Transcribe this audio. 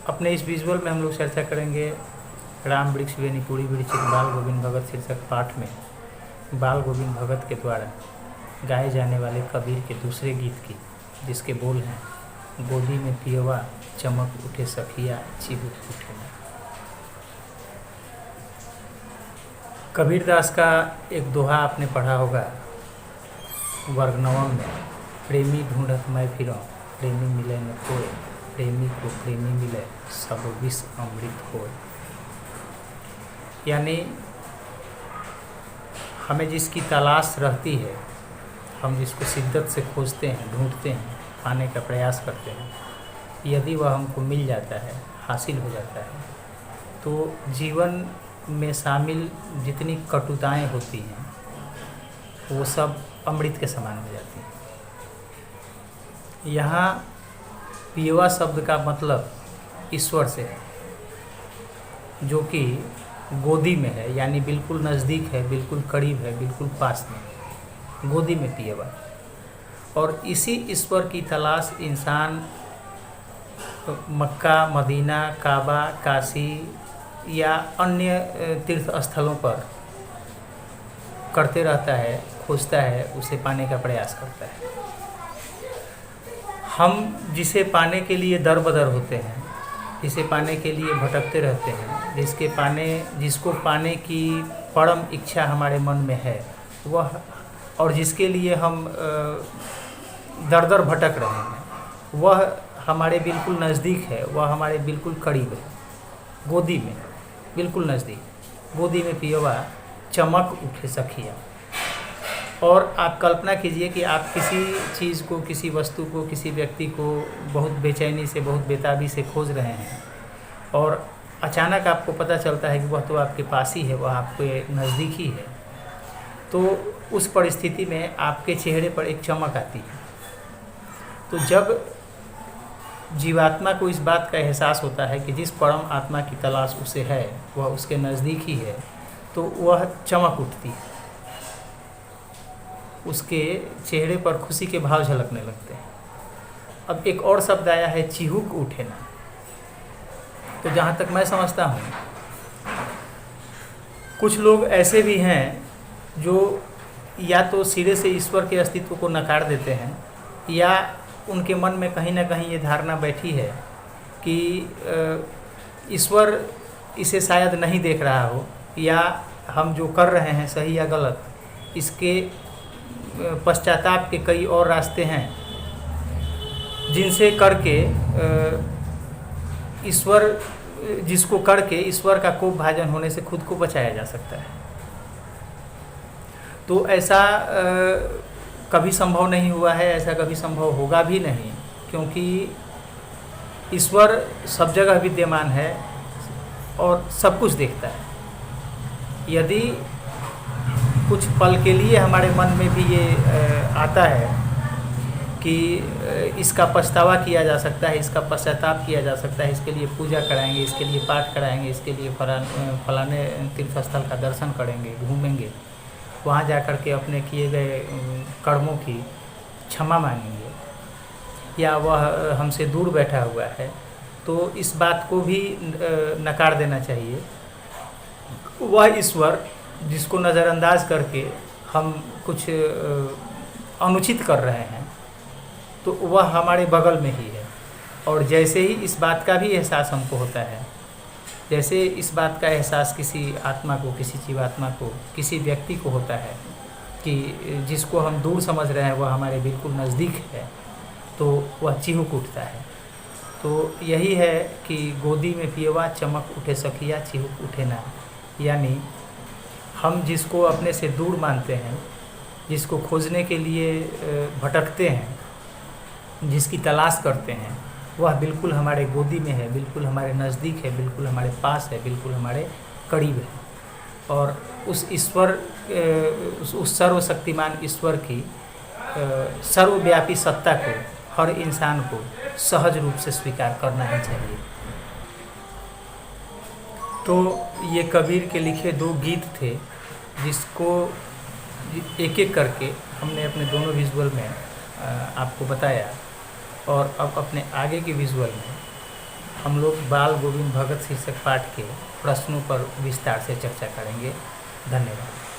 अपने इस विजुअल में हम लोग चर्चा करेंगे राम वृक्ष बेनी पूरी वृक्षित बाल गोविंद भगत शीर्षक पाठ में बाल गोविंद भगत के द्वारा गाए जाने वाले कबीर के दूसरे गीत की, जिसके बोल हैं गोदी में पियवा चमक उठे सखिया चिबुक उठे ना। कबीरदास का एक दोहा आपने पढ़ा होगा वर्ग नवम में, प्रेमी ढूंढत मैं फिरों प्रेमी मिले न कोय, प्रेमी को प्रेमी मिले सब विष अमृत होय। यानी हमें जिसकी तलाश रहती है, हम जिसको शिद्दत से खोजते हैं, ढूंढते हैं, पाने का प्रयास करते हैं, यदि वह हमको मिल जाता है, हासिल हो जाता है, तो जीवन में शामिल जितनी कटुताएं होती हैं वो सब अमृत के समान हो जाती हैं। यहाँ पियवा शब्द का मतलब ईश्वर से है, जो कि गोदी में है, यानी बिल्कुल नज़दीक है, बिल्कुल करीब है, बिल्कुल पास में, गोदी में पियवा। और इसी ईश्वर की तलाश इंसान मक्का, मदीना, काबा, काशी या अन्य तीर्थ स्थलों पर करते रहता है, खोजता है, उसे पाने का प्रयास करता है। हम जिसे पाने के लिए दर बदर होते हैं, जिसे पाने के लिए भटकते रहते हैं, जिसको पाने की परम इच्छा हमारे मन में है, वह और जिसके लिए हम दर दर भटक रहे हैं, वह हमारे बिल्कुल नज़दीक है, वह हमारे बिल्कुल करीब है, गोदी में, बिल्कुल नज़दीक। गोदी में पियवा चमक उठे सखिया। और आप कल्पना कीजिए कि आप किसी चीज़ को, किसी वस्तु को, किसी व्यक्ति को बहुत बेचैनी से, बहुत बेताबी से खोज रहे हैं और अचानक आपको पता चलता है कि वह तो आपके पास ही है, वह आपके नज़दीक ही है, तो उस परिस्थिति में आपके चेहरे पर एक चमक आती है। तो जब जीवात्मा को इस बात का एहसास होता है कि जिस परम आत्मा की तलाश उसे है वह उसके नज़दीक ही है, तो वह चमक उठती है, उसके चेहरे पर खुशी के भाव झलकने लगते हैं। अब एक और शब्द आया है चिहुक उठे ना। तो जहाँ तक मैं समझता हूँ, कुछ लोग ऐसे भी हैं जो या तो सिरे से ईश्वर के अस्तित्व को नकार देते हैं, या उनके मन में कहीं ना कहीं ये धारणा बैठी है कि ईश्वर इसे शायद नहीं देख रहा हो, या हम जो कर रहे हैं सही या गलत, इसके पश्चाताप के कई और रास्ते हैं जिनसे करके जिसको करके ईश्वर का कोप भाजन होने से खुद को बचाया जा सकता है। तो ऐसा कभी संभव नहीं हुआ है, ऐसा कभी संभव होगा भी नहीं, क्योंकि ईश्वर सब जगह विद्यमान है और सब कुछ देखता है। यदि कुछ पल के लिए हमारे मन में भी ये आता है कि इसका पछतावा किया जा सकता है, इसका पश्चाताप किया जा सकता है, इसके लिए पूजा कराएंगे, इसके लिए पाठ कराएंगे, इसके लिए फलाने तीर्थस्थल का दर्शन करेंगे, घूमेंगे, वहाँ जा कर के अपने किए गए कर्मों की क्षमा मांगेंगे, या वह हमसे दूर बैठा हुआ है, तो इस बात को भी नकार देना चाहिए। वह ईश्वर जिसको नज़रअंदाज करके हम कुछ अनुचित कर रहे हैं, तो वह हमारे बगल में ही है। और जैसे ही इस बात का भी एहसास हमको होता है, जैसे इस बात का एहसास किसी आत्मा को, किसी जीवात्मा को, किसी व्यक्ति को होता है कि जिसको हम दूर समझ रहे हैं वह हमारे बिल्कुल नज़दीक है, तो वह चिहुक उठता है। तो यही है कि गोदी में पियवा चमक उठे सखिया चिहुक उठे ना। यानी हम जिसको अपने से दूर मानते हैं, जिसको खोजने के लिए भटकते हैं, जिसकी तलाश करते हैं, वह बिल्कुल हमारे गोदी में है, बिल्कुल हमारे नज़दीक है, बिल्कुल हमारे पास है, बिल्कुल हमारे करीब है। और उस ईश्वर, उस सर्वशक्तिमान ईश्वर की सर्वव्यापी सत्ता को हर इंसान को सहज रूप से स्वीकार करना ही चाहिए। तो ये कबीर के लिखे 2 गीत थे, जिसको एक एक करके हमने अपने दोनों विजुअल में आपको बताया, और अब अपने आगे के विजुअल में हम लोग बाल गोविंद भगत शीर्षक पाठ के प्रश्नों पर विस्तार से चर्चा करेंगे। धन्यवाद।